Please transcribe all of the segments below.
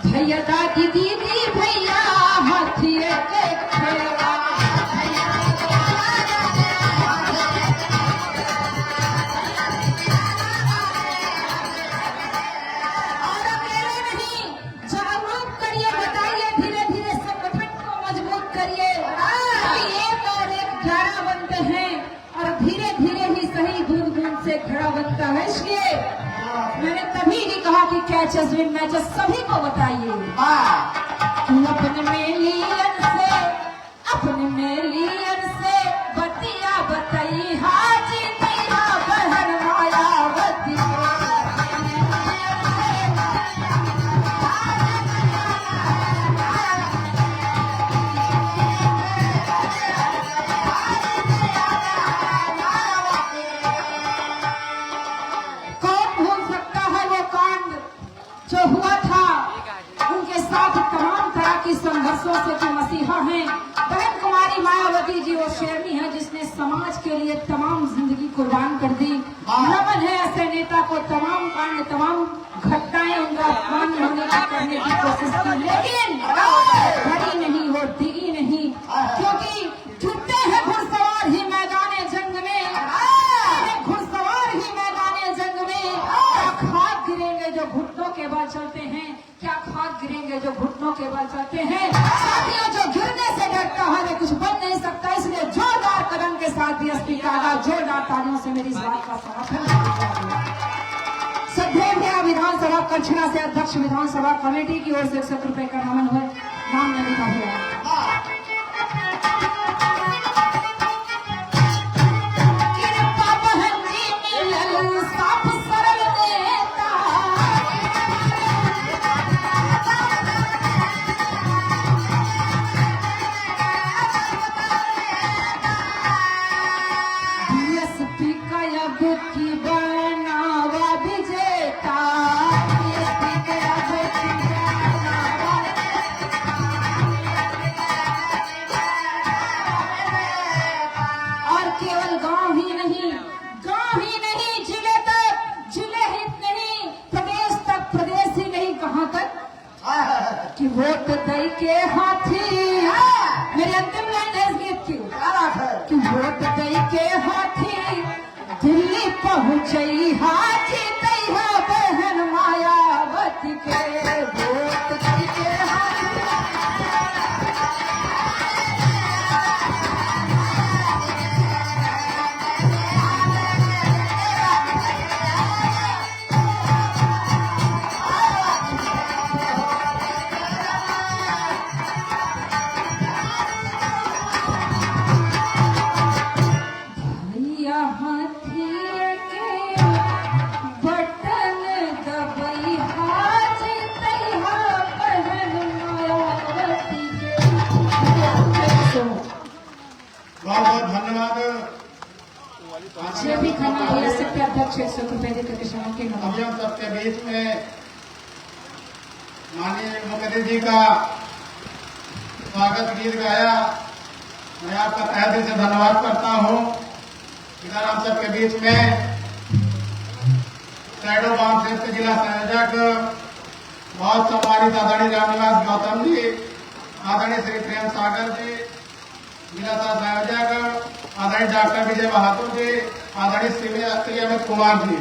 भैया दादी दीदी भैया हाथिए के खेलवा और अकेले नहीं, जागरूक करिए, बताइए, धीरे धीरे संगठन को मजबूत करिए। एक और एक 11 बनते हैं और धीरे धीरे ही सही बूंद बूंद से घड़ा बनता है। इसलिए मैंने तभी नहीं कहा कि कैचेस विन मैचेस, सभी को बताइए कि अपने मेलियन से बतिया बताई हाजी तेरा बहन मायावती कौन भूल सकता है वो कांड जो हुआ था उनके साथ, तमाम तरह की संघर्षों से जो मसीहा हैं। बहन कुमारी मायावती जी वो शेरनी है जिसने समाज के लिए तमाम जिंदगी कुर्बान कर दी। नमन है ऐसे नेता को, तमाम कांड तमाम घटनाएं उनका अपमान होने की करने की कोशिश की, लेकिन भरी नहीं वो दिगी नहीं, क्योंकि जुटते हैं घुड़सवार ही मैदान जंग में, घुड़सवार ही मैदान जंग में। क्या खाक गिरेंगे जो घुटनों के बल चलते हैं, क्या खाक गिरेंगे जो घुटनों के बल चलते हैं। साथियों, जो गिरने से डरता है वे कुछ बन नहीं सकता। इसलिए जोरदार कदम के साथ डीएसपी का आगाज, जोरदार तालियों से मेरी इस बात का समर्थन। सदैव विधानसभा कक्षणा से अध्यक्ष विधानसभा कमेटी की ओर से 100 रुपए का नमन हुआ, नाम नहीं लिखा हुआ। की बनावा विजेता और केवल गांव ही नहीं जिले तक, जिले ही नहीं प्रदेश तक, प्रदेश ही नहीं कहां तक कि वोट दई के हाथी, मेरी अंतिम लाइन है इस गीत की, कि वोट दई के हाथी दिल्ली पहुंची हाथी तैया बहन मायावती के वोट दई के हाथी। बहुत बहुत धन्यवाद। भी खाना भैया सकते अध्यक्ष 100 रुपए देकर के शाम के अभी हम सबके बीच में माननीय मुख्यमंत्री जी का स्वागत गीत गाया। मैं आपका तहे दिल से धन्यवाद करता हूँ। इधर हम सबके बीच में सैडो वाम क्षेत्र के जिला संयोजक बहुत सम्मानित आदरणीय रामनिवास गौतम जी, आदरणीय श्री प्रेम सागर जी, जिला संयोजक आदरणीय डॉक्टर विजय बहादुर जी, आदरणीय श्री अमित कुमार जी।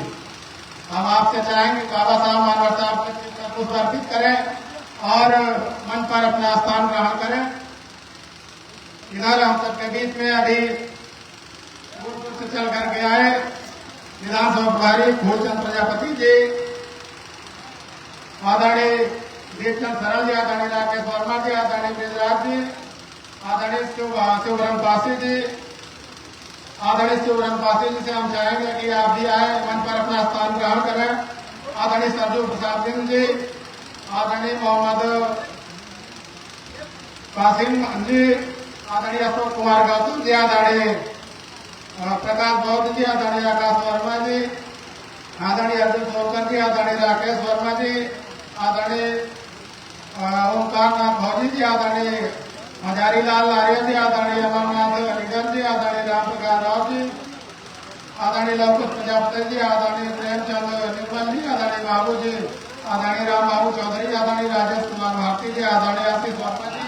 हम आपसे चाहेंगे बाबा साहब मानवर साहब को पुष्प अर्पित करें और मंच पर अपना स्थान ग्रहण करें। इधर हम सबके बीच में अभी दूर से चल करके आए विधानसभा प्रभारी फूलचंद प्रजापति जी, आदरणीय दीपचंद सरल जी, आदरणीय राकेश वर्मा जी, आदरणीय ब्रजराज जी, आदरणीय शिवरम पासी जी, आदरणीय शिवरम पासी जी से हम चाहेंगे कि आप भी आए, मंच पर अपना स्थान ग्रहण करें। आदरणीय सरजू प्रसाद सिंह जी, आदरणीय मोहम्मद कासिम जी, आदरणीय अशोक कुमार गौतम जी, आदरणीय प्रकाश बौद्ध जी, आदरणीय आकाश वर्मा जी, आदरणीय अर्जुन सोलकर जी, आदरणीय राकेश वर्मा जी, आदरणीय ओमकार नाथ भौजी जी, आदरणीय हजारी लाल लारिया जी, आदरणीय अमरनाथ अलीगढ़ जी, आदरणीय राम प्रकाश राव जी, आदरणीय लवकुश प्रजापति जी, आदरणीय प्रेमचंद निर्मल जी, आदरणीय बाबू जी, आदरणीय राम बाबू चौधरी, आदरणीय राजेश पासी जी, आदरणीय आशीष वर्मा जी,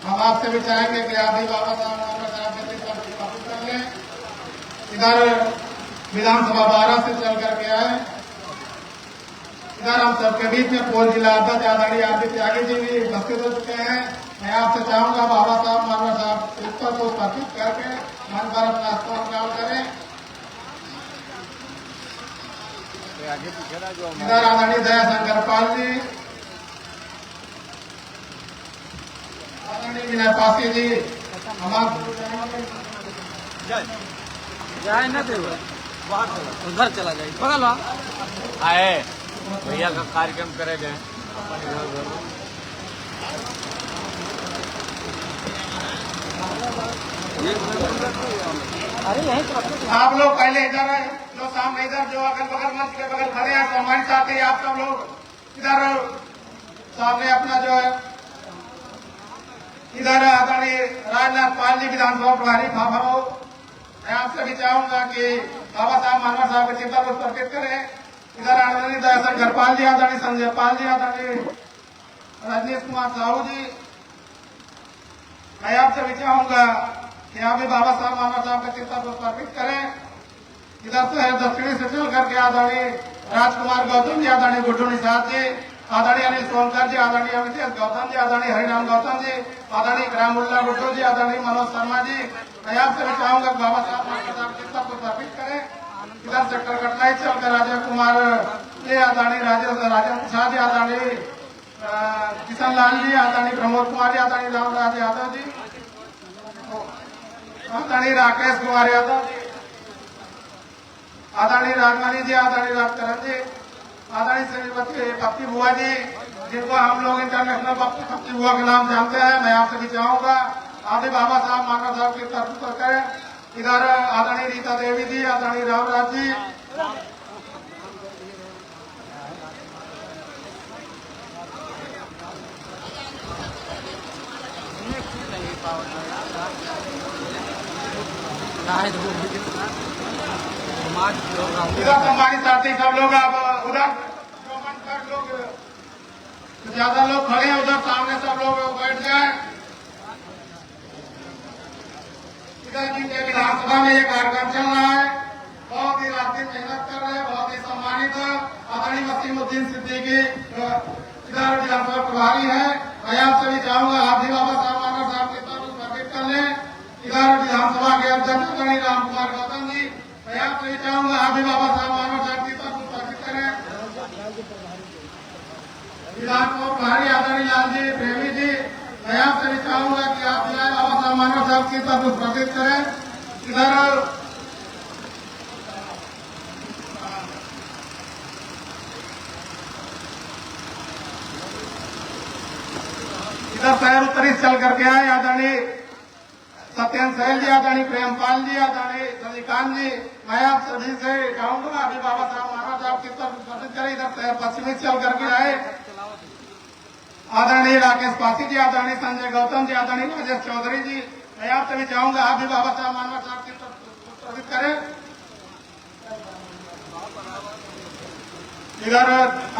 हम आपसे भी चाहेंगे कि आदि बाबा साहब के चित्र स्थापित कर लें। इधर विधानसभा 12 से चल करके आए। इधर हम सबके बीच में पूर्व जिला अध्यक्ष आदरणीय आरती त्यागी जी भी उपस्थित हो चुके हैं। मैं आपसे चाहूंगा बाबा साहब मानवर साहब चित्र को स्थापित करके मन पर अपना स्थान करें। इधर आदरणीय दयाशंकर पाल जी, आदरणीय विनय पासी जी, जाए ना दे उधर चला जाए बगल आए भैया का कार्यक्रम करे गए अरे यही आप लोग पहले इधर है, जो सामने इधर जो अगल बगल मंच के बगल खड़े हैं तो हमारे साथ ही आप सब लोग इधर सामने अपना जो है इधर आदरणीय राजनाथ पाल जी विधानसभा प्रभारी भाभा, मैं आपसे भी चाहूंगा कि बाबा साहब मानवर साहब के चिंता को समर्पित करें। इधर आदरणीय दयाशंकर पाल जी, आदरणीय संजय पाल जी, आदरणीय रजनीश कुमार साहू जी, मैं आपसे भी चाहूंगा कि आप भी बाबा साहब मानवर साहब के चिंता को समर्पित करें। इधर से दक्षिणी से चल करके आदरणीय राजकुमार गौतम जी, आदरणीय गुड्डू निषाद जी, आदरणीय अनिल सोनकर जी, आदरणीय अभिषेक गौतम जी, आदरणीय हरिराम गौतम जी, आदरणीय ग्रामुल्ला गुड्डू जी, आदरणीय मनोज शर्मा जी, मैं आपसे भी चाहूंगा बाबा साहब मानवर साहब चिंता को स्थापित करें। इधर सेक्टर कटलाई चलकर राजा कुमार जी, आदरणीय राजेंद्र शाह जी, आदरणीय किशन लाल जी, आदरणीय प्रमोद कुमार जी, आदरणीय रामराज यादव जी, आदरणीय राकेश कुमार यादव जी, आदरणीय राजमणि जी, आदरणीय राजकरण जी, आदरणीय श्रीमती पप्पी बुआ जी, जिनको हम लोग इंटरनेशनल पप्पी बुआ के नाम जानते हैं, मैं आपसे भी चाहूंगा आप भी बाबा साहब मानवर साहब की तरफ करें। इधर आदरणीय रीता देवी जी, आदरणीय रामराज जी, इधर हमारी साथी सब लोग आप उधर जो मंच पर लोग ज्यादा लोग खड़े हैं उधर सामने सब लोग बैठ जाए। इधर जिनके विधानसभा में ये कार्यक्रम चल रहा है, बहुत ही रात दिन मेहनत कर रहे हैं, बहुत ही सम्मानित आदरणीय वसीमुद्दीन सिद्दीकी इधर विधानसभा प्रभारी है। मैं आपसे भी चाहूंगा आप भी बाबा साहब मानवर साहब की तरफ समर्पित कर लें। इधर विधानसभा के अध्यक्ष आदरणीय राम कुमार गौतम जी, मैं आपसे भी चाहूंगा आप भी बाबा साहब मानवर साहब की तरफ समर्पित करें। विधानसभा प्रभारी आदरणीय लाल जी प्रेमी जी, मैं आपसे भी चाहूंगा कि आप जो है बाबा साहब मानवर साहब की तरफ समर्पित करें। इधर शहर उत्तरी चल करके आए आदरणीय सत्येंद्र सहल जी, आदरणीय प्रेमपाल जी, आदरणीय रजनीकांत जी, मैं आप सभी से चाहूंगा अभी बाबा साहब मानवर साहब की तरफ समर्पित करें। इधर शहर पश्चिमी चल करके आए आदरणीय राकेश पासी जी, आदरणीय संजय गौतम जी, आदरणीय राजेश चौधरी जी, मैं आपसे भी चाहूंगा आप भी बाबा साहब मानवर साहब की तरफ समर्पित करें। इधर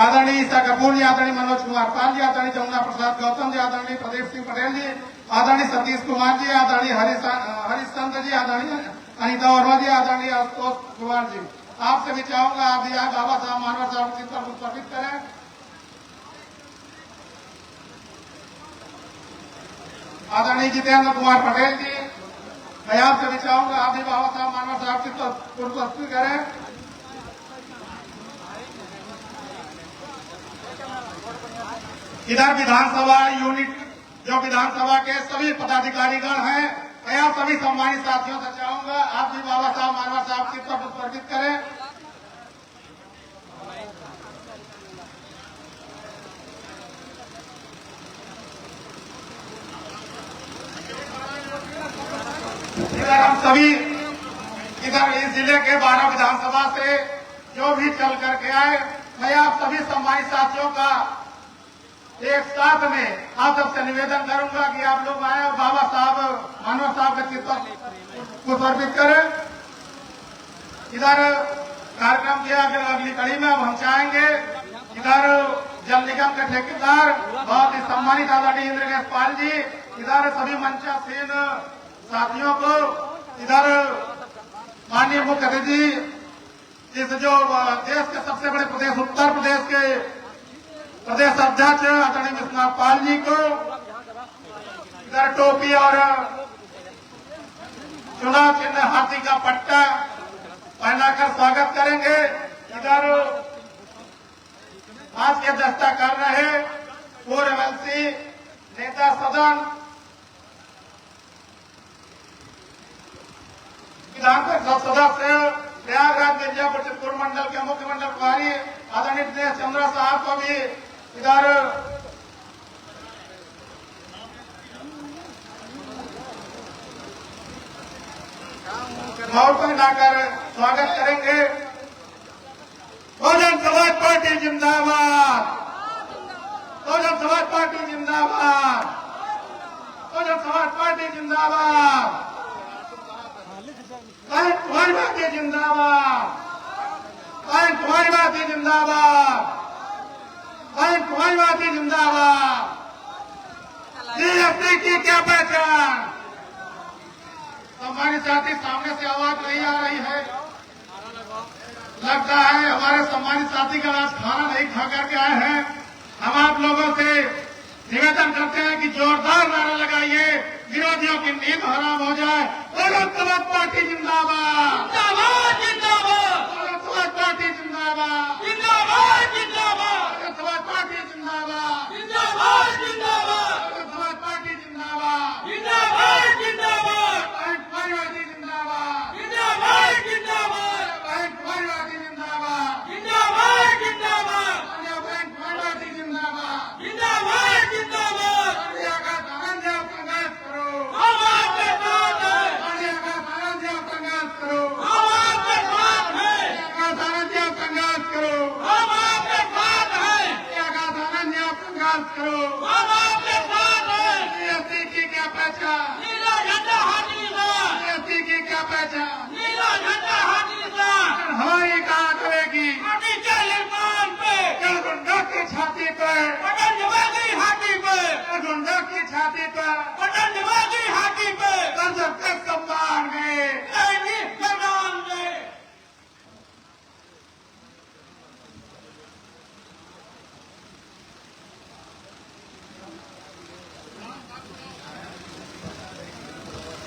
आदरणीय ईसा कपूर जी, आदरणीय मनोज कुमार पाल जी, आदरणीय जमुना प्रसाद गौतम जी, आदरणीय प्रदीप सिंह पटेल जी, आदरणीय सतीश कुमार जी, आदरणीय हरिश्चंद्र जी, आदरणीय अनिता वर्मा जी, आदरणीय आशुतोष कुमार जी, आपसे भी चाहूंगा आप भी बाबा साहब मानवर साहब की तरफ समर्पित करें। आदरणीय जितेंद्र कुमार पटेल जी, मैं आपसे भी चाहूंगा आप भी बाबा साहब मानवर साहब की तरफ समर्पित करें। इधर विधानसभा यूनिट जो विधानसभा के सभी पदाधिकारीगण हैं, मैं आप सभी सम्मानित साथियों से चाहूंगा आप भी बाबा साहब मानवर साहब की तरफ समर्पित करें। इधर हम सभी इधर इस जिले के 12 विधानसभा से जो भी चल करके आए, मैं आप सभी सम्मानित साथियों का एक साथ में आप सबसे निवेदन करूंगा कि आप लोग आए और बाबा साहब मानवर साहब के चित्र को समर्पित करें। इधर कार्यक्रम की अगली कड़ी में अब हम चाहेंगे इधर जल निगम के ठेकेदार बहुत ही सम्मानित आदरणीय इंद्रकेश पाल जी, इधर सभी मंचासीन साथियों को, इधर माननीय मुख्य अतिथि इस जो देश के सबसे बड़े प्रदेश उत्तर प्रदेश के प्रदेश अध्यक्ष आदरणीय विश्वनाथ पाल जी को इधर टोपी और चुनाव चिन्ह हाथी का पट्टा पहनाकर स्वागत करेंगे। इधर आज की अध्यक्षता कर रहे पूर्व एमएलसी नेता सदन विधान परिषद सदस्य प्रयागराज मिर्जापुर चित्रकूट मंडल के मुख्य मंडल प्रभारी आदरणीय दिनेश चंद्रा साहब को भी इधर माहौल बनाकर स्वागत करेंगे। बहुजन समाज पार्टी जिंदाबाद, बहुजन समाज पार्टी जिंदाबाद, बहुजन समाज पार्टी जिंदाबाद, तुम्हारी बातें जिंदाबाद, तुम्हारी बातें जिंदाबाद, तुम्हारी बातें जिंदाबाद। जीएसटी की क्या पहचान? हमारे साथी सामने से आवाज नहीं आ रही है, लगता है हमारे सम्मानित साथी का आज खाना नहीं खा करके आए हैं। हम आप लोगों से निवेदन करते हैं कि जोरदार नारा लगाइए, विरोधियों की नींद हराम हो जाए। बहुजन समाज पार्टी जिंदाबाद, जिंदाबाद, जिंदाबाद, बहुजन समाज पार्टी जिंदाबाद, जिंदाबाद, जिंदाबाद, बहुजन समाज पार्टी जिंदाबाद, जिंदाबाद, जिंदाबाद, बहुजन समाज पार्टी जिंदाबाद, जिंदाबाद, जिंदाबाद, परिवारवादी जिंदाबाद, जिंदाबाद, जिंदाबाद, परिवारवादी जिंदाबाद, जिंदाबाद, जिंदाबाद, परिवारवादी जिंदाबाद, जिंदाबाद, जिंदाबाद। संघर्ष करो, हम आपके साथ हैं। संघर्ष करो, हम आपके साथ हैं। संघर्ष करो, हम आपके साथ हैं। संघर्ष करो, हम आपके साथ हैं। जीएसटी की क्या पहचान? नीला झंडा हाथी निशान। जीएसटी की क्या पहचान? नीला झंडा हाथी निशान। हमारी कहाँ करेगी? हाथी के निर्माण पे, गुंडा की छाती पे, बटन दबाएगी हाथी पे, गुंडा की छाती पे, बटन दबाएगी हाथी पे, कर सकते सम्मान में, मैदान में।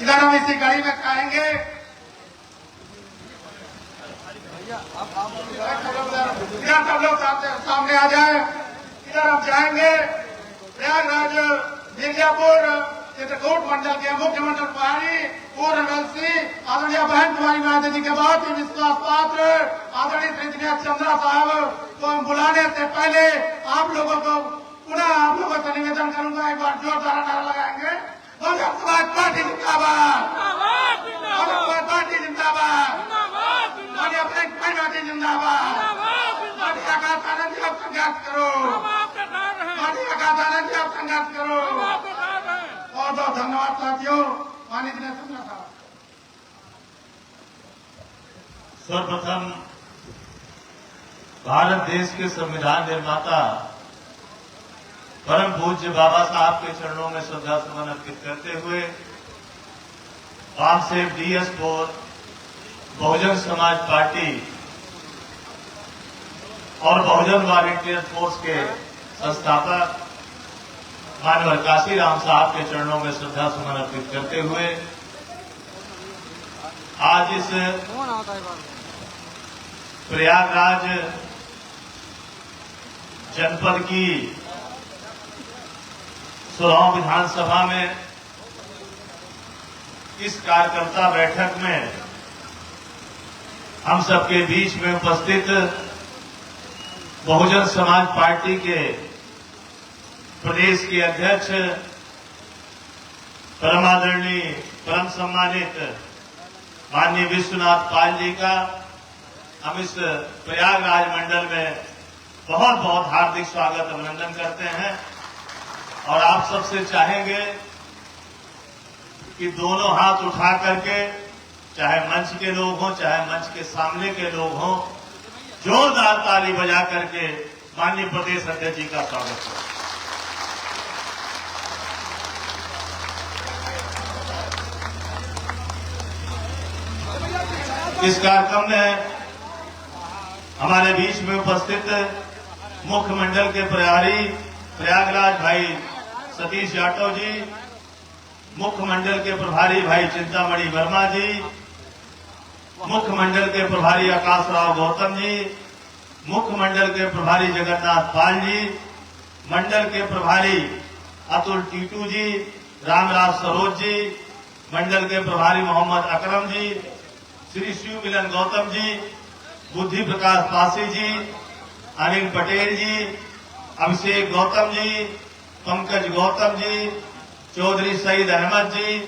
इधर हम इसी कड़ी में कहेंगे, इधर सब लोग सामने आ जाए। इधर हम जाएंगे प्रयागराज मिर्जापुर चित्रकूट मंडल के मुख्य मंडल प्रभारी पूर्व एमएलसी आदरणीय बहन कुमारी माता जी के बहुत ही विश्वास पात्र आदरणीय श्री दिनेश चंद्रा साहब को बुलाने से पहले आप लोगों को पुनः आप लोगों से निवेदन करूंगा, एक बार जोरदार नारा लगाएंगे। बहुजन समाज पार्टी जिंदाबाद, बहुजन समाज पार्टी जिंदाबाद, माननीय परिवारवादी जिंदाबाद, माननीय आकाश आनंद जी आप संघर्ष करो, माननीय आकाश आनंद जी आप संघर्ष करो। बहुत बहुत धन्यवाद साथियों। माननीय दिनेश चंद्रा साहब। सर्वप्रथम भारत देश के संविधान निर्माता परम पूज्य बाबा साहब के चरणों में श्रद्धा सुमन अर्पित करते हुए वामसेव DS4 बहुजन समाज पार्टी और बहुजन वॉलंटियर फोर्स के संस्थापक मानवर काशीराम साहब के चरणों में श्रद्धा सुमन अर्पित करते हुए आज इस प्रयागराज जनपद की 16 विधानसभा में इस कार्यकर्ता बैठक में हम सबके बीच में उपस्थित बहुजन समाज पार्टी के प्रदेश के अध्यक्ष परमादरणीय परम सम्मानित माननीय विश्वनाथ पाल जी का हम इस प्रयागराज मंडल में बहुत बहुत हार्दिक स्वागत अभिनंदन करते हैं। और आप सबसे चाहेंगे कि दोनों हाथ उठा करके, चाहे मंच के लोग हों चाहे मंच के सामने के लोग हों, जोरदार ताली बजा करके माननीय प्रदेश अध्यक्ष जी का स्वागत है। इस कार्यक्रम में हमारे बीच में उपस्थित मुख्य मंडल के प्रभारी प्रयागराज भाई सतीश यादव जी, मुख्य मंडल के प्रभारी भाई चिंतामणि वर्मा जी, मुख्य मंडल के प्रभारी आकाश राव गौतम जी, मुख्य मंडल के प्रभारी जगन्नाथ पाल जी, मंडल के प्रभारी अतुल टीटू जी, रामराज सरोज जी, मंडल के प्रभारी मोहम्मद अकरम जी, श्री शिव मिलन गौतम जी, बुद्धि प्रकाश पासी जी, अनिल पटेल जी, अभिषेक गौतम जी, पंकज गौतम जी, चौधरी सईद अहमद जी,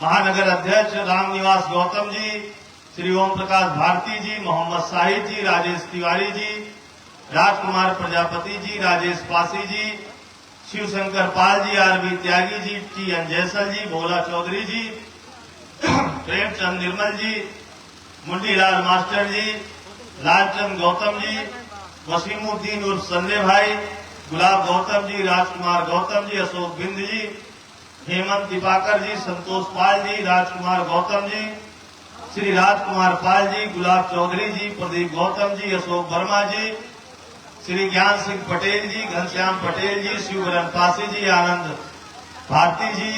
महानगर अध्यक्ष रामनिवास गौतम जी, श्री ओम प्रकाश भारती जी, मोहम्मद साहिद जी, राजेश तिवारी जी, राजकुमार प्रजापति जी, राजेश पासी जी, Shivshankar Pal ji, RB Tyagi ji, T N जयसल जी, भोला चौधरी जी, प्रेमचंद निर्मल जी, मुंडीलाल मास्टर जी, लालचंद गौतम जी, वसीमुद्दीन उर्फ संजय भाई, गुलाब गौतम जी, राजकुमार गौतम जी, अशोक बिंद जी, हेमंत दीपाकर जी, संतोष पाल जी, राजकुमार गौतम जी, श्री राजकुमार पाल जी, गुलाब चौधरी जी, प्रदीप गौतम जी, अशोक वर्मा जी, श्री ज्ञान सिंह पटेल जी, घनश्याम पटेल जी, शिवबरन पासी जी, आनंद भारती जी,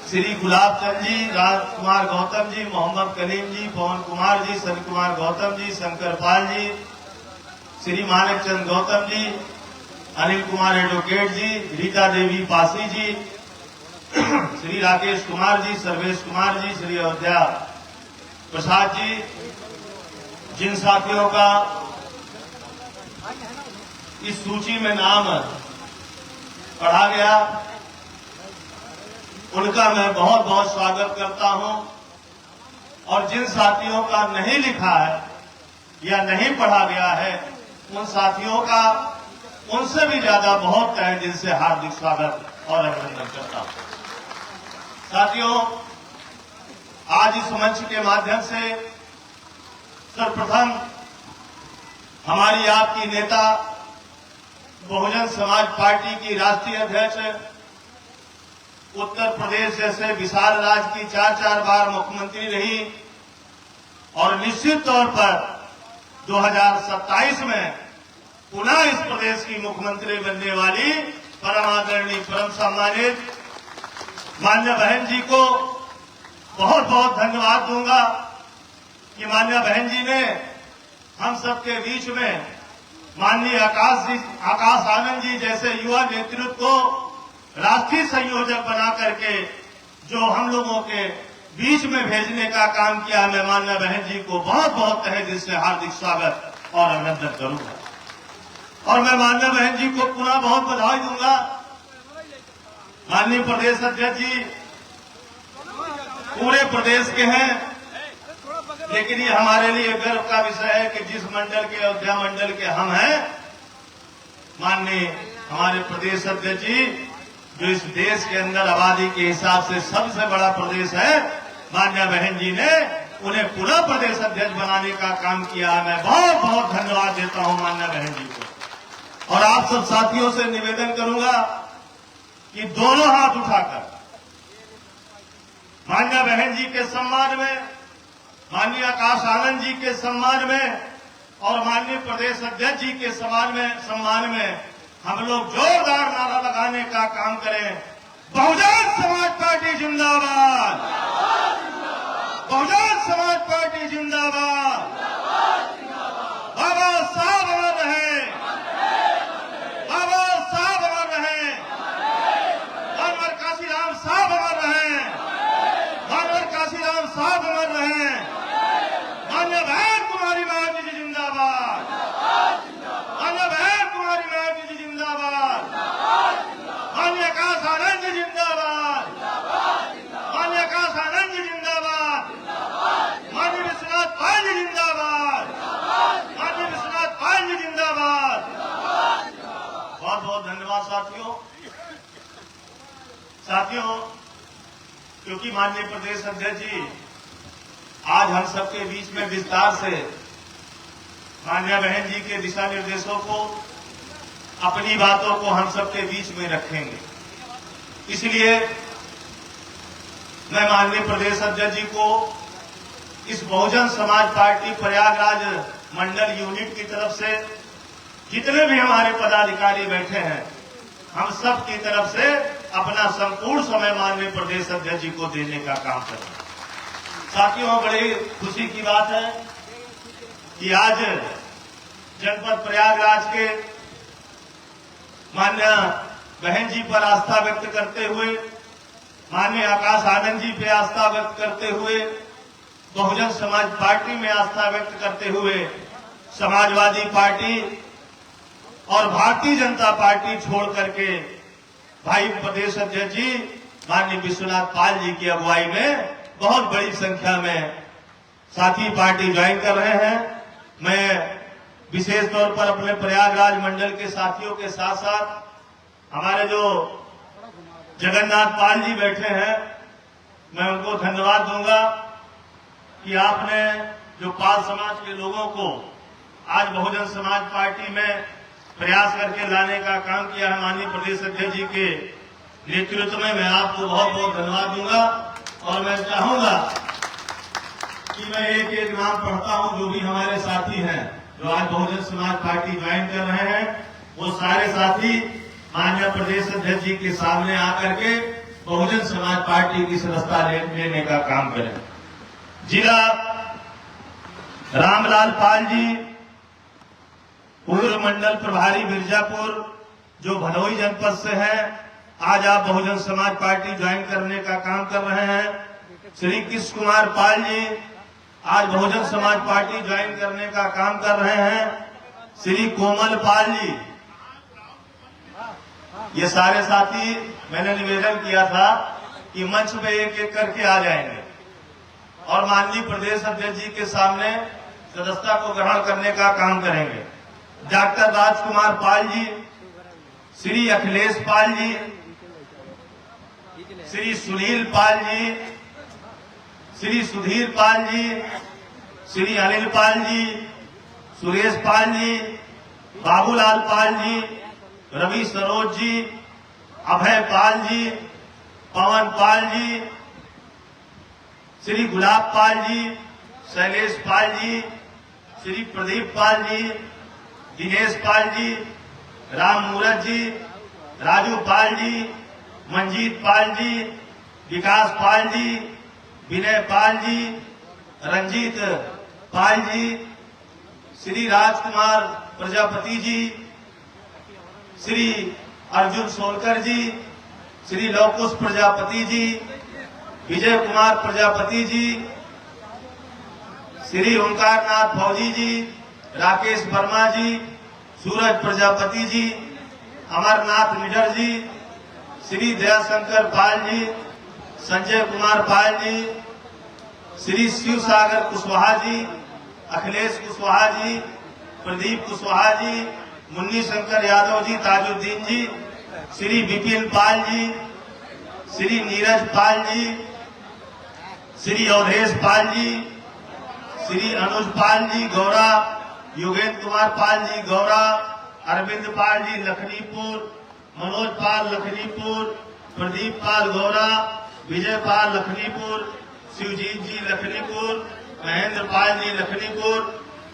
श्री गुलाब चंद जी, राजकुमार गौतम जी, मोहम्मद कलीम जी, पवन कुमार जी, सन कुमार गौतम जी, शंकर पाल जी, श्री मानिक चंद गौतम जी, अनिल कुमार एडवोकेट जी, रीता देवी पासी जी, श्री राकेश कुमार जी, सर्वेश कुमार जी, श्री अयोध्या प्रसाद जी, जिन साथियों का इस सूची में नाम पढ़ा गया उनका मैं बहुत बहुत स्वागत करता हूं, और जिन साथियों का नहीं लिखा है या नहीं पढ़ा गया है उन साथियों का उनसे भी ज्यादा बहुत तहे दिल से हार्दिक स्वागत और अभिनंदन करता हूं। साथियों, आज इस मंच के माध्यम से सर्वप्रथम हमारी आपकी नेता बहुजन समाज पार्टी की राष्ट्रीय अध्यक्ष, उत्तर प्रदेश जैसे विशाल राज्य की 4 बार मुख्यमंत्री रही और निश्चित तौर पर 2027 में पुनः इस प्रदेश की मुख्यमंत्री बनने वाली परम आदरणीय परम सम्मानित मान्य बहन जी को बहुत बहुत धन्यवाद दूंगा कि मान्य बहन जी ने हम सबके बीच में माननीय आकाश आनंद जी जैसे युवा नेतृत्व को राष्ट्रीय संयोजक बना करके जो हम लोगों के बीच में भेजने का काम किया, मैं मान्य बहन जी को बहुत बहुत तहे दिल से हार्दिक स्वागत और अभिनंदन करूंगा। और मैं मान्य बहन जी को पुनः बहुत बधाई दूंगा। माननीय प्रदेश अध्यक्ष जी पूरे प्रदेश के हैं, लेकिन ये हमारे लिए गर्व का विषय है कि जिस मंडल के, अयोध्या मंडल के हम हैं, माननीय हमारे प्रदेश अध्यक्ष जी जो इस देश के अंदर आबादी के हिसाब से सबसे बड़ा प्रदेश है, मान्य बहन जी ने उन्हें पुनः प्रदेश अध्यक्ष बनाने का काम किया। मैं बहुत बहुत धन्यवाद देता हूं मान्य बहन जी को। और आप सब साथियों से निवेदन करूंगा कि दोनों हाथ उठाकर मान्य बहन जी के सम्मान में, माननीय आकाश आनंद जी के सम्मान में और माननीय प्रदेश अध्यक्ष जी के सम्मान में हम लोग जोरदार नारा लगाने का काम करें। बहुजन समाज पार्टी जिंदाबाद, बहुजन समाज पार्टी जिंदाबाद, बाबा साहब अमर रहे, बाबा साहब अमर रहे, मानवर काशीराम साहब अमर रहे, मानवर काशीराम साहब अमर रहे, मान्य बहन कुमारी मायावती जी जिंदाबाद, मान्य बहन कुमारी मायावती जी जिंदाबाद, मान्य आकाश आनंद जी जिंदाबाद, मान्य आकाश आनंद जी जिंदाबाद, मान्य विश्वनाथ पाल जी जिंदाबाद, मान्य विश्वनाथ पाल जी जिंदाबाद। बहुत बहुत धन्यवाद साथियों, क्योंकि माननीय प्रदेश अध्यक्ष जी आज हम सबके बीच में विस्तार से मान्या बहन जी के दिशा निर्देशों को, अपनी बातों को हम सबके बीच में रखेंगे। इसलिए मैं माननीय प्रदेश अध्यक्ष जी को इस बहुजन समाज पार्टी प्रयागराज मंडल यूनिट की तरफ से जितने भी हमारे पदाधिकारी बैठे हैं, हम सब की तरफ से अपना संपूर्ण समय माननीय प्रदेश अध्यक्ष जी को देने का काम करें। साथियों, बड़ी खुशी की बात है कि आज जनपद प्रयागराज के माननीय बहन जी पर आस्था व्यक्त करते हुए, माननीय आकाश आनंद जी पे आस्था व्यक्त करते हुए, बहुजन समाज पार्टी में आस्था व्यक्त करते हुए समाजवादी पार्टी और भारतीय जनता पार्टी छोड़ करके भाई प्रदेश अध्यक्ष जी माननीय विश्वनाथ पाल जी की अगुवाई में बहुत बड़ी संख्या में साथी पार्टी ज्वाइन कर रहे हैं। मैं विशेष तौर पर अपने प्रयागराज मंडल के साथियों के साथ साथ हमारे जो जगन्नाथ पाल जी बैठे हैं, मैं उनको धन्यवाद दूंगा कि आपने जो पाल समाज के लोगों को आज बहुजन समाज पार्टी में प्रयास करके लाने का काम किया है। माननीय प्रदेश अध्यक्ष जी के नेतृत्व में मैं आपको बहुत बहुत धन्यवाद दूंगा। और मैं चाहूंगा कि मैं एक एक नाम पढ़ता हूं, जो भी हमारे साथी हैं जो आज बहुजन समाज पार्टी ज्वाइन कर रहे हैं, वो सारे साथी माननीय प्रदेश अध्यक्ष जी के सामने आकर के बहुजन समाज पार्टी की सदस्यता लेने का काम करें। जिला रामलाल पाल जी, पूर्व मंडल प्रभारी मिर्जापुर, जो भदोही जनपद से है, आज आप बहुजन समाज पार्टी ज्वाइन करने का काम कर रहे हैं। श्री कृष्ण कुमार पाल जी आज बहुजन समाज पार्टी ज्वाइन करने का काम कर रहे हैं। श्री कोमल पाल जी, ये सारे साथी मैंने निवेदन किया था कि मंच पे एक एक करके आ जाएंगे और माननीय प्रदेश अध्यक्ष जी के सामने सदस्यता को ग्रहण करने का काम करेंगे। डॉक्टर राजकुमार पाल जी, श्री अखिलेश पाल जी, श्री सुनील पाल जी, श्री सुधीर पाल जी, श्री अनिल पाल जी, सुरेश पाल जी, बाबूलाल पाल जी, रवि सरोज जी, अभय पाल जी, पवन पाल जी, श्री गुलाब पाल जी, शैलेश पाल जी, श्री प्रदीप पाल जी, दिनेश पाल जी, राम मूरत जी, राजू पाल जी, मंजीत पाल जी, विकास पाल जी, विनय पाल जी, रंजीत पाल जी, श्री राजकुमार प्रजापति जी, श्री अर्जुन सोलकर जी, श्री लवकुश प्रजापति जी, विजय कुमार प्रजापति जी, श्री ओंकार नाथ फौजी जी, राकेश वर्मा जी, सूरज प्रजापति जी, अमरनाथ निडर जी, श्री दयाशंकर पाल जी, संजय कुमार पाल जी, श्री शिव सागर कुशवाहा जी, अखिलेश कुशवाहा जी, प्रदीप कुशवाहा जी, मुन्नी शंकर यादव जी, ताजुद्दीन जी, श्री विपिन पाल जी, श्री नीरज पाल जी, श्री अवधेश पाल जी, श्री अनुज पाल जी गौरा, योगेंद्र कुमार पाल जी गौरा, अरविंद पाल जी लखनीपुर, मनोज पाल लखनीपुर, प्रदीप पाल गौरा, विजय पाल लखनीपुर, शिवजीत जी लखनीपुर, महेंद्र पाल जी लखनीपुर,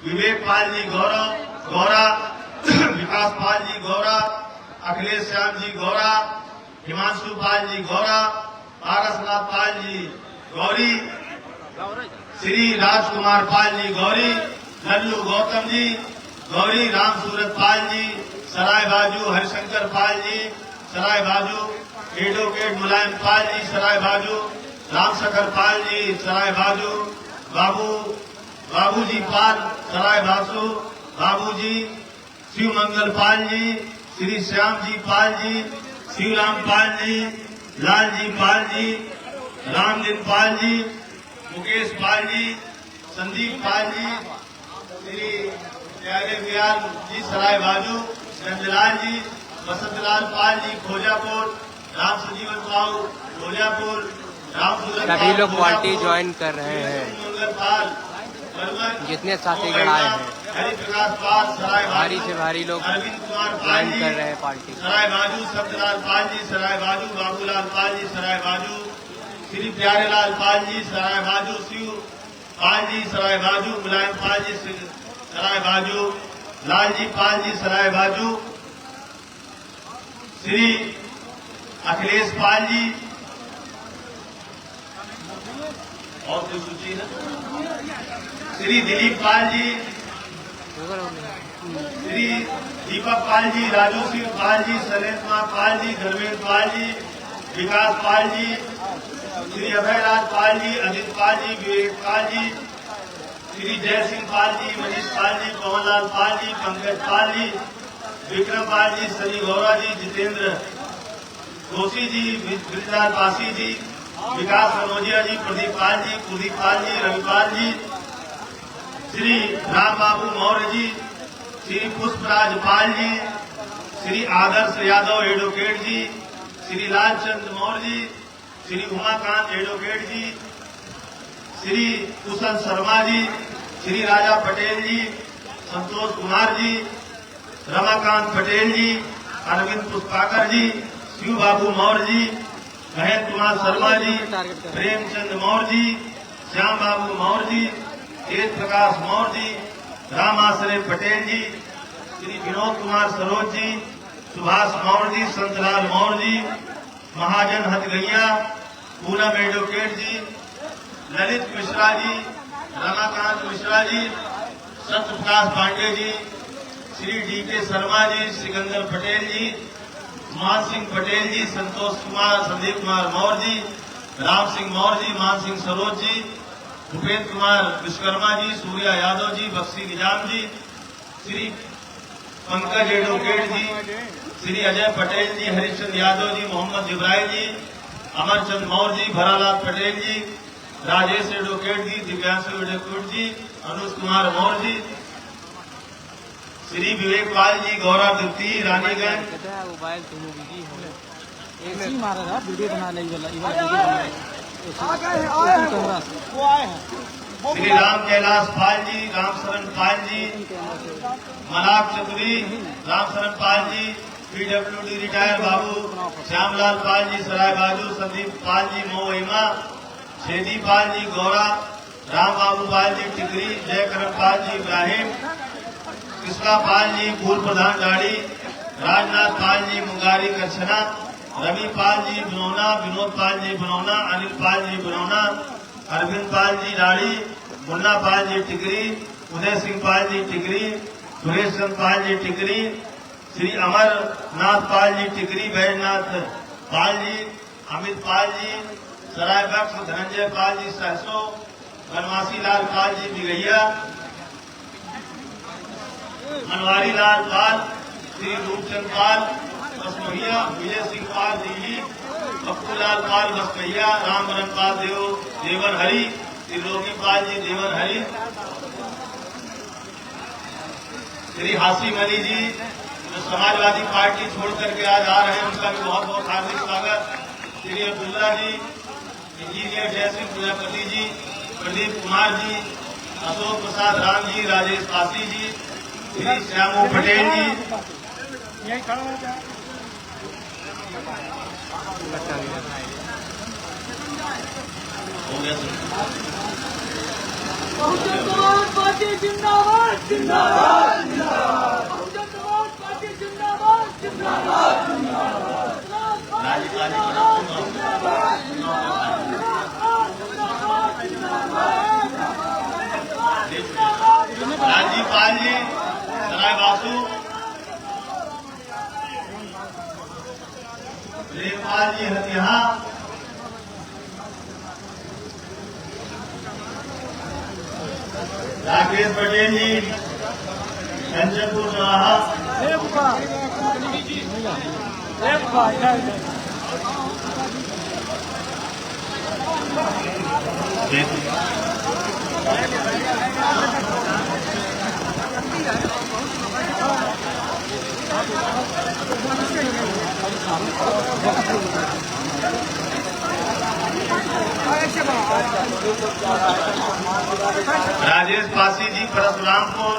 विवेक पाल जी गौरा, विकास पाल जी गौरा, अखिलेश श्याम जी गौरा, हिमांशु पाल जी गौरा, पारसनाथ पाल जी गौरी, श्री राजकुमार पाल जी गौरी, लल्लू गौतम जी गौरी, राम सूरत पाल जी, सराय बाजू हरिशंकर पाल जी, सराय बाजू एडवोकेट मुलायम पाल जी, सराय बाजू रामशंकर पाल जी, सराय बाजू बाबू जी पाल, सराय बासु बाबू जी, शिव मंगल पाल जी, श्री श्याम जी पाल जी, शिवराम पाल जी, लाल जी पाल जी, रामदीन पाल जी, मुकेश पाल जी, संदीप पाल जी, श्री त्यागे वियाल जी सराय बाजू, नंदलाल जी, बसंतलाल पाल जी खोजापुर, राम सजीवन साहू खोजापुर, राम सभी लोग पार्टी ज्वाइन कर रहे हैं, जितने साथीगण आए हैं। हरि प्रकाश पाल सराय भारी से भारी लोग अरविंद कुमार पाल ज्वाइन जी कर रहे हैं पार्टी। सराय बाजू सत्यलाल पाल जी सराय बाजू बाबूलाल पाल जी सराय बाजू श्री प्यारेलाल पाल जी सराय बाजू शिव पाल जी सराय बाजू मुलायम पाल जी सराय बाजू लालजी पाल जी सराय बाजू श्री अखिलेश पाल जी और कोई सूची है श्री दिलीप पाल जी श्री दीपक पाल जी राजू सिंह पाल जी शैलेश कुमार पाल जी धर्मेंद्र पाल जी विकास पाल जी श्री अभयराज पाल जी अजित पाल जी विवेक पाल जी श्री जय सिंह पाल जी मनीष पाल जी पवनलाल पाल जी पंकज पाल जी विक्रम पाल जी सनी गौरा जी जितेंद्र जोशी जी ब्रिजलाल पासी जी विकास मनोजिया जी प्रदीप पाल जी कुलदीप पाल जी रविपाल जी श्री राम बाबू मौर्य जी श्री पुष्पराज पाल जी श्री आदर्श यादव एडवोकेट जी श्री लालचंद मौर्य जी श्री उमाकांत एडवोकेट जी श्री कुशल शर्मा जी श्री राजा पटेल जी संतोष कुमार जी रमाकांत पटेल जी अरविंद पुष्पाकर जी शिव बाबू मौर्य जी महेंद्र कुमार शर्मा जी प्रेमचंद मौर्य जी श्याम बाबू मौर्य जी तेज प्रकाश मौर्य जी राम आश्रय पटेल जी श्री विनोद कुमार सरोज जी सुभाष मौर्य जी संतलाल मौर्य जी महाजन हथगैया पूनम एडवोकेट जी ललित मिश्रा जी रमाकांत मिश्रा जी सत्यप्रकाश पांडे जी श्री डीके शर्मा जी सिकंदर पटेल जी मान सिंह पटेल जी संतोष कुमार संदीप कुमार मौर्य जी राम सिंह मौर्य जी मान सिंह सरोज जी भूपेंद्र कुमार विश्वकर्मा जी सूर्या यादव जी बख्शी निजाम जी श्री पंकज एडवोकेट जी श्री अजय पटेल जी हरिश्चंद्र यादव जी मोहम्मद इब्राहिम जी अमरचंद मौर्य जी भरालाल पटेल जी राजेश एडवोकेट जी दिव्यांशु एडवोकेट जी अनुज कुमार मौर्य जी श्री विवेक पाल जी गौरव दत्ती रानीगंज मोबाइल तुम ऐसी मारा था वीडियो बना ले श्री राम कैलाश पाल जी राम शरण पाल जी मनाक चौधरी राम शरण पाल जी पीडब्ल्यूडी रिटायर बाबू श्यामलाल पाल जी सराय बाजू संदीप पाल जी मोहिमा छेदी पाल जी गौरा राम बाबू पाल जी टिकरी जयकरण पाल जी इब्राहिम कृष्णा पाल जी पूर्व प्रधान डाड़ी राजनाथ पाल जी मुंगारी करछना रवि पाल जी बनौना विनोद पाल जी बनौना अनिल पाल जी बनौना अरविंद पाल जी डाड़ी मुन्ना पाल जी टिकरी उदय सिंह पाल जी टिकरी सुरेश चंद पाल जी टिकरी श्री अमरनाथ पाल जी टिकरी बैजनाथ पाल जी अमित पाल जी सराय बख्श धनंजय पाल जी सहसो बनवासी लाल पाल जी बिगैया मनवारी लाल पाल श्री रूपचंद पाल बसमैया विजय सिंह पाल दिल्ली बप्पूलाल पाल बसमैया रामबरन पाल देवन हरि त्रिलोकी पाल जी देवन हरि श्री हासिम अली जी जो समाजवादी पार्टी छोड़ करके आज आ रहे हैं उनका भी बहुत बहुत हार्दिक स्वागत श्री अब्दुल्ला जी इंजीनियर जयसिंह प्रजापति जी प्रदीप कुमार जी अशोक प्रसाद राम जी राजेश पासी जी श्री श्यामू पटेल जी हो गया बहुजन समाज पार्टी जिंदाबाद जिंदाबाद जिंदाबाद बहुजन समाज पार्टी जिंदाबाद जिंदाबाद राजीव पाल जी सराय बासु प्रेमपाल जी हथिया राकेश पटेल जी कंचनपुर चौराहा राजेश पासी जी परशुरामपुर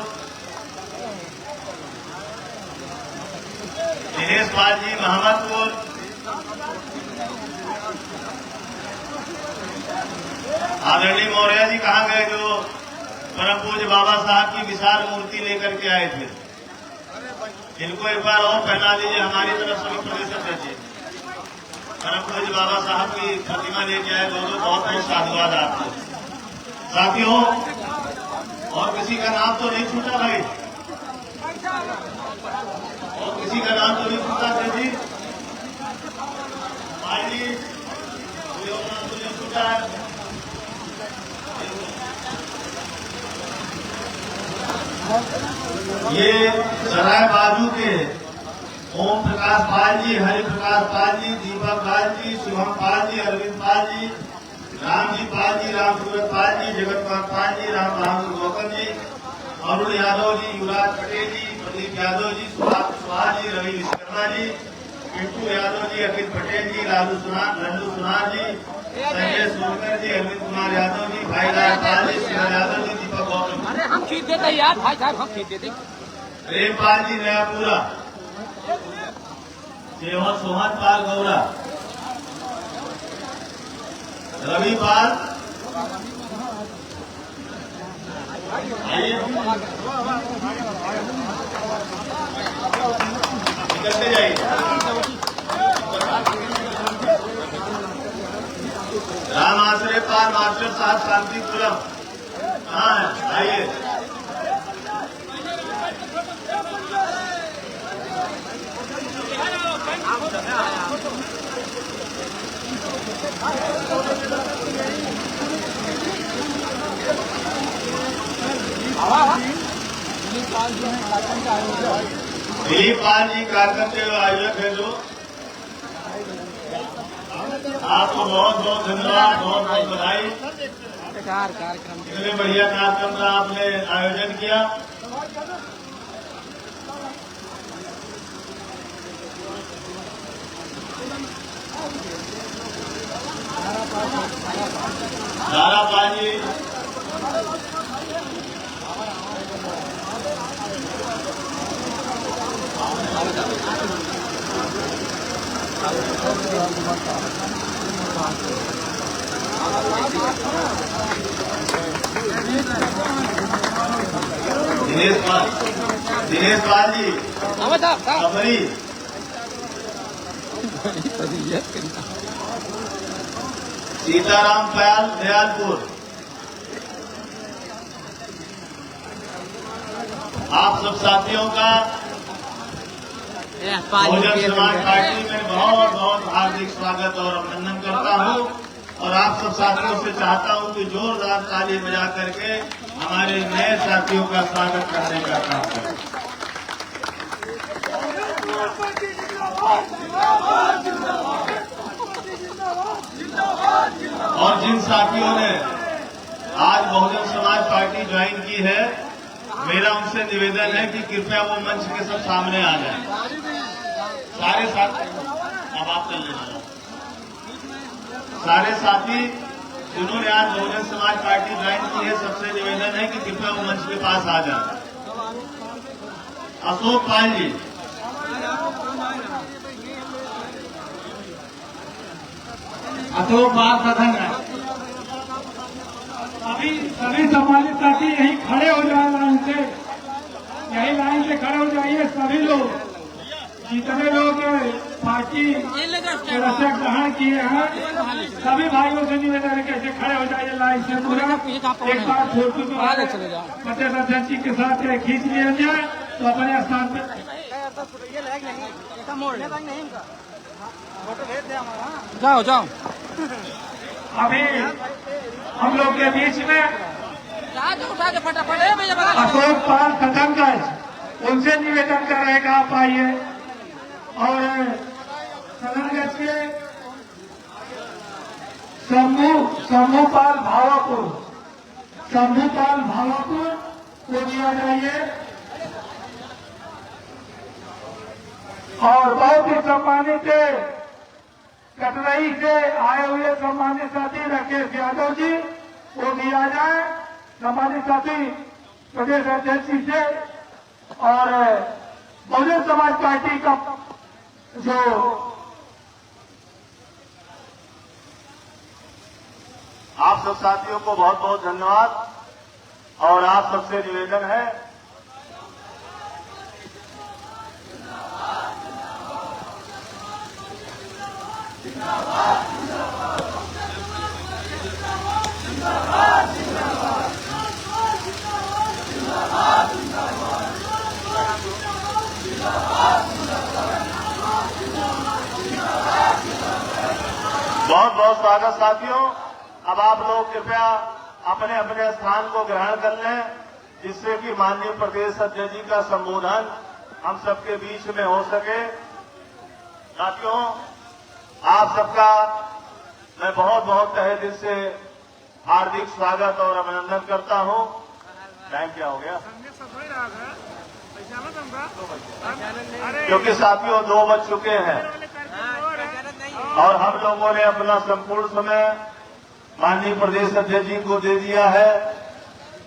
पाल जी महमदपुर, आदरणीय मौर्य जी कहाँ गए जो परम पूज्य बाबा साहब की विशाल मूर्ति लेकर के आए थे। इनको एक बार और पहना लीजिए हमारी तरफ से प्रदेश अध्यक्ष। परम पूज्य बाबा साहब की प्रतिमा लेके आए दोनों, बहुत बहुत साधुवाद आपको। साथियों, और किसी का नाम तो नहीं छूटा भाई, और किसी का नाम तो नहीं छूटा जी भाई जी, कोई और नाम तो नहीं छूटा है। ये सराय बाजू के ओम प्रकाश पाल जी, हरि प्रकाश पाल जी, दीपक पाल जी, शिवम पाल जी, अरविंद पाल जी, राम जी पाल जी, राम सूरत पाल जी, जगत कुमार पाल जी, राम बहादुर गौतम जी, अरुण यादव जी, युवराज पटेल जी, प्रदीप यादव जी, सुभाष कुशवाहा जी, रवि विश्वकर्मा जी, पिंटू यादव जी, अखिल पटेल जी, लल्लू सुनार जी, संजय सोनकर जी, अरविंद कुमार यादव जी, भाई राजपाल जी, शिव यादव जी, दीपक गौतम। अरे हम खींच देते यार भाई साहब, हम खींच देते। प्रेमपाल जी नयापुरा, सोहन पाल गौरा, रवि पाल, निकलते जाइए। राम आश्रय पाल मास्टर साहब शांतिपुरम, हाँ आइए। दिलीप पाल जी कार्यक्रम के आयोजक है जो, आपको बहुत बहुत धन्यवाद, बहुत बहुत बधाई। इतने बढ़िया कार्यक्रम का आपने आयोजन किया। दारा पाल जी, दिनेश पाल जी, खबरी, सीताराम पाल दयालपुर। आप सब साथियों का बहुजन समाज पार्टी में बहुत बहुत हार्दिक स्वागत और अभिनंदन करता हूं, और आप सब साथियों से चाहता हूं कि जोरदार ताली बजा करके हमारे नए साथियों का स्वागत करने का काम करें। और जिन साथियों ने आज बहुजन समाज पार्टी ज्वाइन की है, मेरा उनसे निवेदन है कि कृपया वो मंच के सब सामने आ जाएं। सारे साथी, अब आप चल लेना, सारे साथी जिन्होंने आज बहुजन समाज पार्टी ज्वाइन की है, सबसे निवेदन है कि कृपया वो मंच के पास आ जाएं। अशोक पाल जी, अशोक पाल प्रधान, अभी सभी सम्मानित साथी यहीं खड़े हो जाए, लाइन से, यही लाइन से खड़े हो जाइए सभी लोग। जितने लोग पार्टी के रक्षा ग्रहण किए हैं, सभी भाइयों से निवेदन है कैसे खड़े हो जाइए लाइन से पूरा। एक बार फोटो तो प्रदेश अध्यक्ष जी के साथ खींच लिया जाए तो अपने स्थान पर जाओ जाओ। अभी हम लोग के बीच में उठा के फटाफट अशोक पाल कदमगंज, उनसे निवेदन करेगा आप आइए। और सदनगंज के शंभू पाल भावापुर को दिया जाइए। और बहुत ही सम्मानित कटरई से आए हुए सम्मानित साथी राकेश यादव जी को दिया जाए, सम्मानित साथी प्रदेश अध्यक्ष जी से। और बहुजन समाज पार्टी का जो आप सब साथियों को बहुत बहुत धन्यवाद और आप सबसे निवेदन है बहुत बहुत स्वागत साथियों। अब आप लोग कृपया अपने अपने स्थान को ग्रहण कर लें जिससे कि माननीय प्रदेश अध्यक्ष जी का संबोधन हम सबके बीच में हो सके। साथियों, आप सबका मैं बहुत बहुत तहे दिल से हार्दिक स्वागत और अभिनंदन करता हूं। टाइम क्या हो गया? क्योंकि साथियों 2 बज चुके हैं और हम लोगों ने अपना संपूर्ण समय माननीय प्रदेश अध्यक्ष जी को दे दिया है।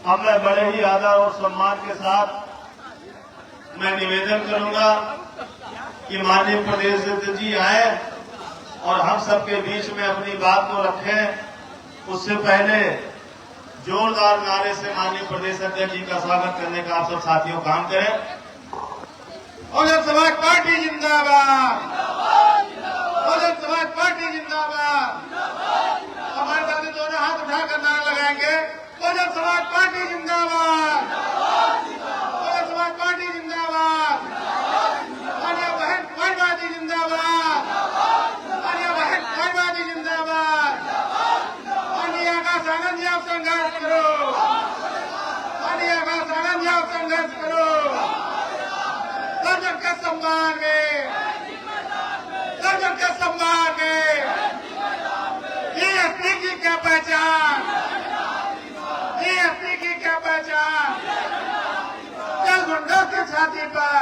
अब मैं बड़े ही आदर और सम्मान के साथ मैं निवेदन करूंगा कि माननीय प्रदेश अध्यक्ष जी आए और हम सबके बीच में अपनी बात को रखें। उससे पहले जोरदार नारे से माननीय प्रदेश अध्यक्ष जी का स्वागत करने का आप सब साथियों काम करें। बहुजन समाज पार्टी जिंदाबाद, बहुजन समाज पार्टी जिंदाबाद। हमारे साथी दोनों हाथ उठाकर नारा लगाएंगे, बहुजन समाज पार्टी जिंदाबाद, बहुजन समाज पार्टी जिंदाबाद, माननीय बहन कुमारवादी जिंदाबाद, माननीय बहन कुमारवादी जिंदाबाद, माननीय आकाश आनंद जी आप संघर्ष करो, माननीय आकाश आनंद जी आप संघर्ष करो। दर्जन के सम्मान में, दर्जन के सम्मान में DSP की क्या पहचान, DSP की क्या पहचान। चल गुंडों की छाती पर,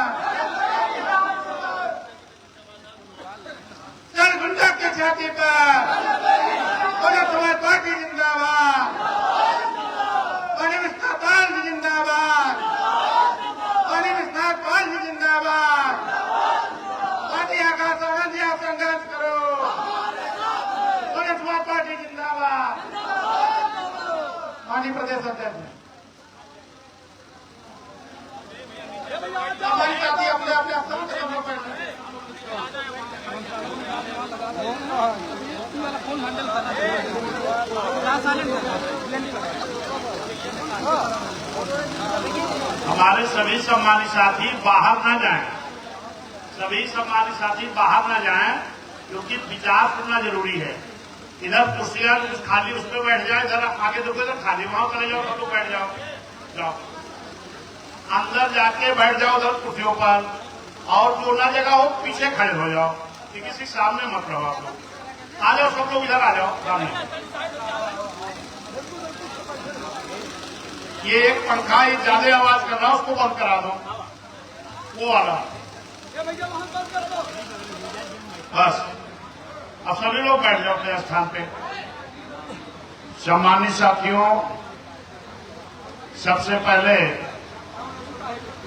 चल गुंडों की छाती पर। बहुजन समाज पार्टी जिंदाबाद, माननीय विस्तार पाल जी जिंदाबाद, माननीय विस्तार पाल जी जिंदाबाद, माननीय आकाश आनंद जी आप संघर्ष करो। बहुजन समाज पार्टी जिंदाबाद। माननीय प्रदेश अध्यक्ष हमारी साथी अपने अपने अफसरों के लिए बैठे। हमारे सभी सम्मानित साथी बाहर न जाएं, सभी सम्मानित साथी बाहर न जाएं क्योंकि विचार करना जरूरी है। इधर कुर्सियां खाली उस पर बैठ जाए, इधर आगे देखो इधर खाली, वहां चले जाओ तो बैठ जाओ, जाओ अंदर जाके बैठ जाओ उधर कुर्सियों पर, और जो ना जगह हो पीछे खड़े हो जाओ कि किसी सामने मत रहो। आप लोग आ जाओ, सब लोग इधर आ जाओ सामने। ये एक पंखा ये ज्यादा आवाज कर रहा है, उसको बंद करा दो, वो वाला बस। अब सभी लोग बैठ जाओ अपने स्थान पे। सम्मानित साथियों, सबसे पहले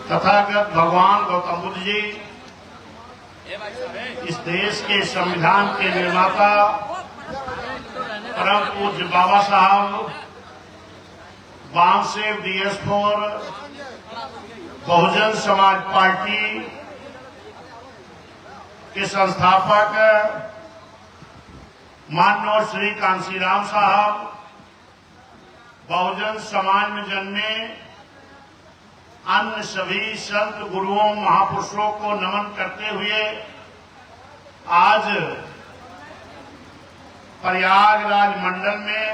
तथागत भगवान गौतम बुद्ध जी इस देश के संविधान के निर्माता परम पूज्य बाबा साहब वामसेव DS4 बहुजन समाज पार्टी के संस्थापक माननीय श्री कांशीराम साहब बहुजन समाज में जन्मे अन्य सभी संत गुरुओं महापुरुषों को नमन करते हुए आज प्रयागराज मंडल में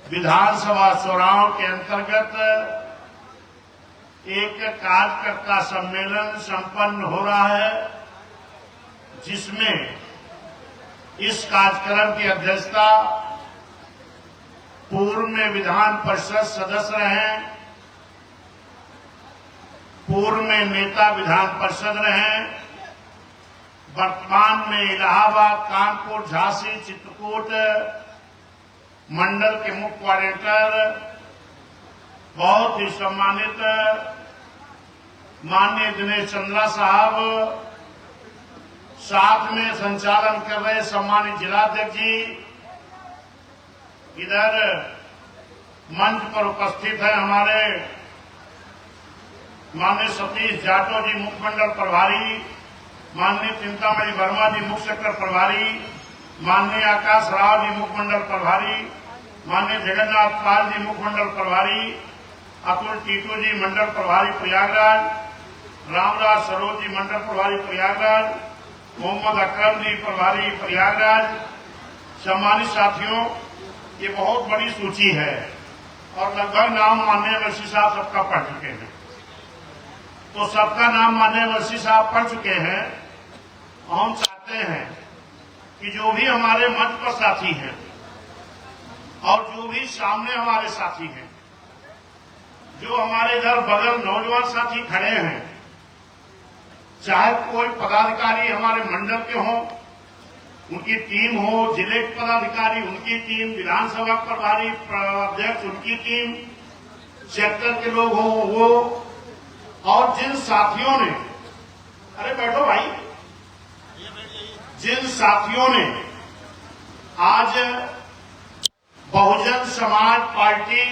विधानसभा चुनाव के अंतर्गत एक कार्यकर्ता सम्मेलन संपन्न हो रहा है, जिसमें इस कार्यक्रम की अध्यक्षता पूर्व में विधान परिषद सदस्य रहे, पूर्व में नेता विधान परिषद रहे, वर्तमान में इलाहाबाद, कानपुर, झांसी, चित्रकूट मंडल के मुख्य कोऑर्डिनेटर बहुत ही सम्मानित माननीय दिनेश चंद्रा साहब साथ में संचालन कर रहे सम्मानित जिलाध्यक्ष जी, इधर मंच पर उपस्थित हैं हमारे माननीय सतीश जाटव जी मुख्यमंडल प्रभारी, माननीय चिंतामणि वर्मा जी मुख्य सेक्टर प्रभारी, माननीय आकाश राव जी मुख्यमंडल प्रभारी, माननीय जगन्नाथ पाल जी मुख्यमंडल प्रभारी, अतुल टीटू जी मंडल प्रभारी प्रयागराज, रामराज सरोज जी मंडल प्रभारी प्रयागराज, मोहम्मद अकरम जी प्रभारी प्रयागराज। सम्मानित साथियों, ये बहुत बड़ी सूची है और लगभग नाम माननीय वैसी साहब सबका पढ़ चुके हैं। तो सबका नाम माननीय वैसी साहब पढ़ चुके हैं। हम चाहते हैं कि जो भी हमारे मंच पर साथी हैं और जो भी सामने हमारे साथी हैं, जो हमारे इधर बगल नौजवान साथी खड़े हैं, चाहे कोई पदाधिकारी हमारे मंडल के हों, उनकी टीम हो, जिले के पदाधिकारी उनकी टीम, विधानसभा प्रभारी अध्यक्ष उनकी टीम, सेक्टर के लोग हों वो, और जिन साथियों ने, अरे बैठो भाई, जिन साथियों ने आज बहुजन समाज पार्टी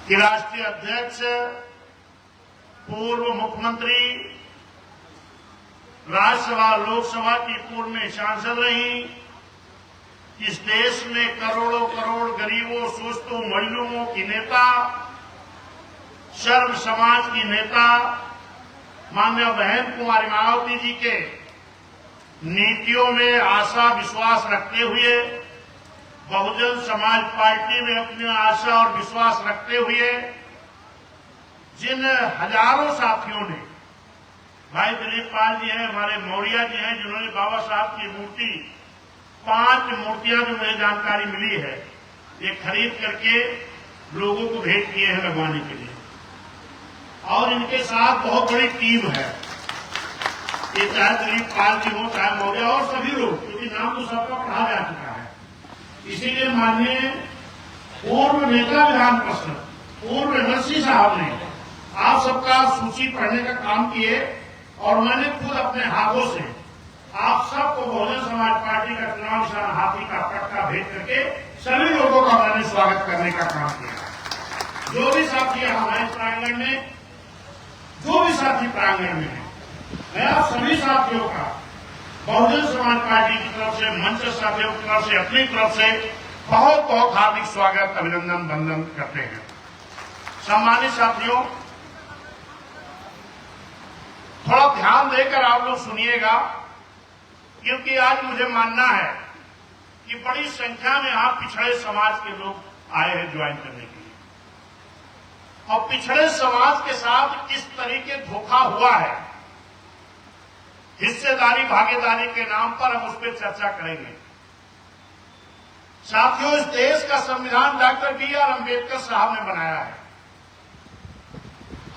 के राष्ट्रीय अध्यक्ष, पूर्व मुख्यमंत्री, राज्यसभा लोकसभा की पूर्व में सांसद रही, इस देश में करोड़ों करोड़ गरीबों, शोषितों, मजलूमों की नेता, सर्व समाज की नेता माननीय बहन कुमारी मायावती जी के नीतियों में आशा विश्वास रखते हुए, बहुजन समाज पार्टी में अपनी आशा और विश्वास रखते हुए जिन हजारों साथियों ने, भाई दिलीप पाल जी हैं, हमारे मौर्या जी हैं, जिन्होंने बाबा साहब की मूर्ति, 5 मूर्तियां जो मुझे जानकारी मिली है, ये खरीद करके लोगों को भेंट किए हैं लगवाने के लिए। और इनके साथ बहुत बड़ी टीम है, ये चाहे दिलीप पाल जी हो, चाहे मौर्या और सभी लोग, क्योंकि नाम तो सबका पढ़ा जा चुका है। इसीलिए माननीय पूर्व नेता विधान परिषद, पूर्व एमएलसी साहब ने आप सबका सूची पढ़ने का काम किए और मैंने खुद अपने हाथों से आप सबको बहुजन समाज पार्टी का चुनाव निशान हाथी का पट्टा भेज करके सभी लोगों का मैंने स्वागत करने का काम किया। जो भी साथी हमारे प्रांगण में, जो भी साथी प्रांगण में है, मैं आप सभी साथियों का बहुजन समाज पार्टी की तरफ से, मंच साथियों की तरफ से, अपनी तरफ से बहुत बहुत हार्दिक स्वागत, अभिनंदन, वंदन करते हैं। सम्मानित साथियों, थोड़ा ध्यान देकर आप लोग सुनिएगा, क्योंकि आज मुझे मानना है कि बड़ी संख्या में यहां पिछड़े समाज के लोग आए हैं ज्वाइन करने के लिए, और पिछड़े समाज के साथ किस तरीके धोखा हुआ है, हिस्सेदारी भागीदारी के नाम पर हम उस पर चर्चा करेंगे। साथियों, इस देश का संविधान डॉक्टर बी.आर. अम्बेडकर साहब ने बनाया है,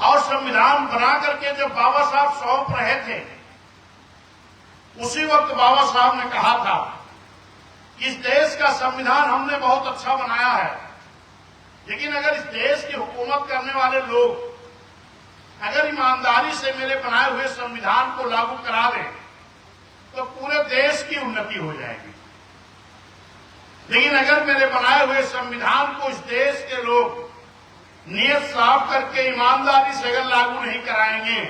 और संविधान बना करके जब बाबा साहब सौंप रहे थे, उसी वक्त बाबा साहब ने कहा था कि इस देश का संविधान हमने बहुत अच्छा बनाया है, लेकिन अगर इस देश की हुकूमत करने वाले लोग अगर ईमानदारी से मेरे बनाए हुए संविधान को लागू करा दें तो पूरे देश की उन्नति हो जाएगी। लेकिन अगर मेरे बनाए हुए संविधान को इस देश के लोग नियत साफ करके ईमानदारी से अगर लागू नहीं कराएंगे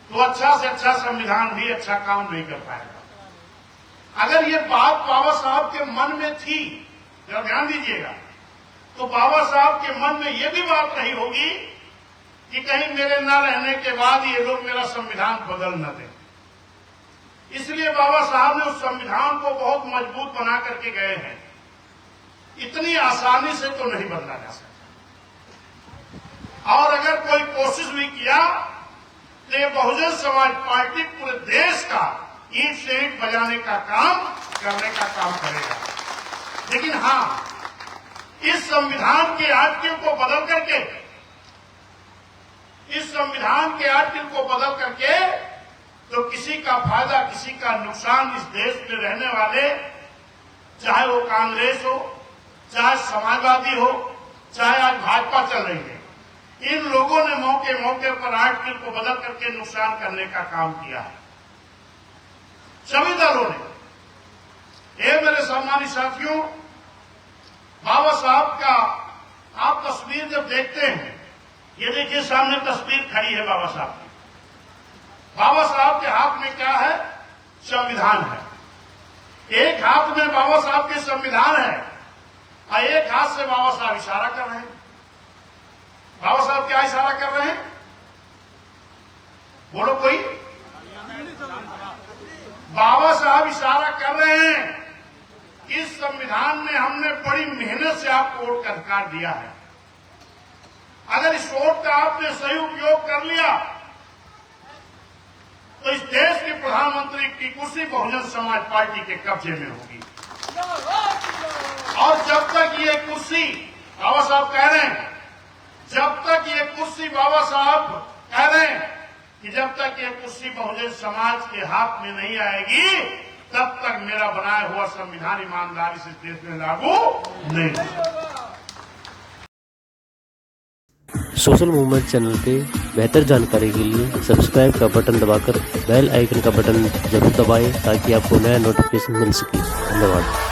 तो अच्छा से अच्छा संविधान भी अच्छा काम नहीं कर पाएगा। अगर ये बात बाबा साहब के मन में थी, जरा ध्यान दीजिएगा, तो बाबा साहब के मन में ये भी बात नहीं होगी कि कहीं मेरे न रहने के बाद ये लोग मेरा संविधान बदल न दें। इसलिए बाबा साहब ने उस संविधान को बहुत मजबूत बना करके गए हैं। इतनी आसानी से तो नहीं बदला जा सकता, और अगर कोई कोशिश भी किया तो ये बहुजन समाज पार्टी पूरे देश का ईंट से ईंट बजाने का काम करने का काम करेगा। लेकिन हां, इस संविधान के आर्टिकल को बदल करके, इस संविधान के आर्टिकल को बदल करके तो किसी का फायदा, किसी का नुकसान इस देश में रहने वाले, चाहे वो कांग्रेस हो, चाहे समाजवादी हो, चाहे आज भाजपा चल रही है, इन लोगों ने मौके मौके पर आर्टिकल को बदल करके नुकसान करने का काम किया है। सभी दलों ने। ये मेरे सम्मानित साथियों, बाबा साहब का आप तस्वीर जब देखते हैं, ये देखिए सामने तस्वीर खड़ी है बाबा साहब की। बाबा साहब के हाथ में क्या है? संविधान है। एक हाथ में बाबा साहब के संविधान है और एक हाथ से बाबा साहब इशारा कर रहे हैं। बाबा साहब क्या इशारा कर रहे हैं? बोलो कोई। बाबा साहब इशारा कर रहे हैं कि इस संविधान में हमने बड़ी मेहनत से आपको वोट का अधिकार दिया है। अगर इस वोट का आपने सही उपयोग कर लिया तो इस देश के प्रधानमंत्री की कुर्सी बहुजन समाज पार्टी के कब्जे में होगी। और जब तक ये कुर्सी, बाबा साहब कह रहे हैं, जब तक ये कुर्सी, बाबा साहब कह रहे हैं कि जब तक ये कुर्सी बहुजन समाज के हाथ में नहीं आएगी तब तक मेरा बनाया हुआ संविधान ईमानदारी से देश में लागू नहीं होगा। सोशल मूवमेंट चैनल पे बेहतर जानकारी के लिए सब्सक्राइब का बटन दबाकर बेल आइकन का बटन जरूर दबाएं ताकि आपको नया नोटिफिकेशन मिल सके। धन्यवाद।